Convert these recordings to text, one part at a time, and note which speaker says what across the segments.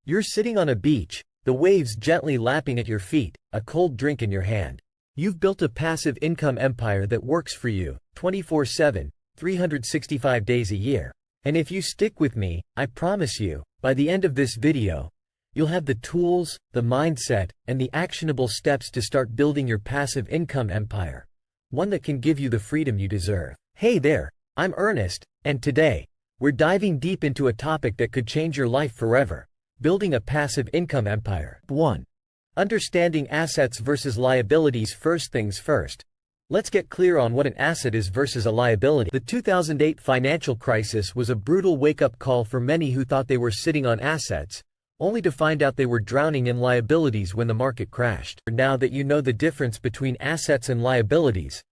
Speaker 1: You're sitting on a beach, the waves gently lapping at your feet, a cold drink in your hand. You've built a passive income empire that works for you, 24/7, 365 days a year. And if you stick with me, I promise you, by the end of this video, you'll have the tools, the mindset, and the actionable steps to start building your passive income empire. One that can give you the freedom you deserve. Hey there, I'm Ernest, and today, we're diving deep into a topic that could change your life forever. Building a passive income empire. 1. Understanding assets versus liabilities. First things first. Let's get clear on what an asset is versus a liability. The 2008 financial crisis was a brutal wake-up call for many who thought they were sitting on assets, only to find out they were drowning in liabilities when the market crashed. Now that you know the difference between assets and liabilities,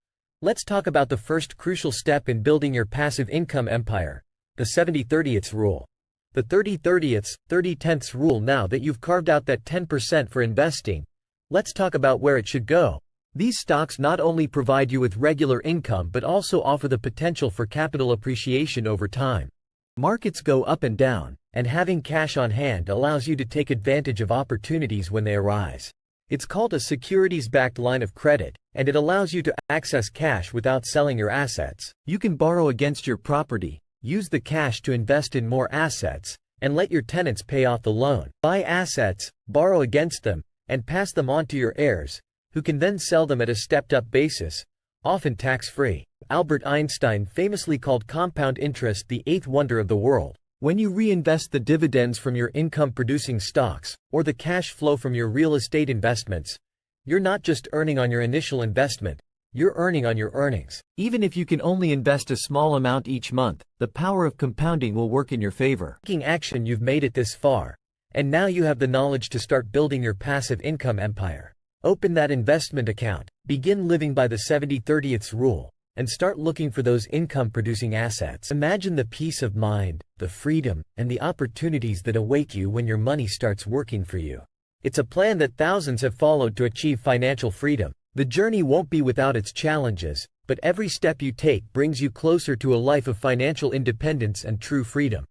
Speaker 1: let's talk about the first crucial step in building your passive income empire, the 70-30 rule. The 30-10 rule. Now that you've carved out that 10% for investing, let's talk about where it should go. These stocks not only provide you with regular income but also offer the potential for capital appreciation over time. Markets go up and down, and having cash on hand allows you to take advantage of opportunities when they arise. It's called a securities-backed line of credit, and it allows you to access cash without selling your assets. You can borrow against your property, use the cash to invest in more assets, and let your tenants pay off the loan. Buy assets, borrow against them, and pass them on to your heirs, who can then sell them at a stepped-up basis, often tax-free. Albert Einstein famously called compound interest the eighth wonder of the world. When you reinvest the dividends from your income-producing stocks, or the cash flow from your real estate investments, you're not just earning on your initial investment, you're earning on your earnings. Even if you can only invest a small amount each month, the power of compounding will work in your favor. Taking action, you've made it this far, and now you have the knowledge to start building your passive income empire. Open that investment account, begin living by the 70-30 rule, and start looking for those income-producing assets. Imagine the peace of mind, the freedom, and the opportunities that await you when your money starts working for you. It's a plan that thousands have followed to achieve financial freedom. The journey won't be without its challenges, but every step you take brings you closer to a life of financial independence and true freedom.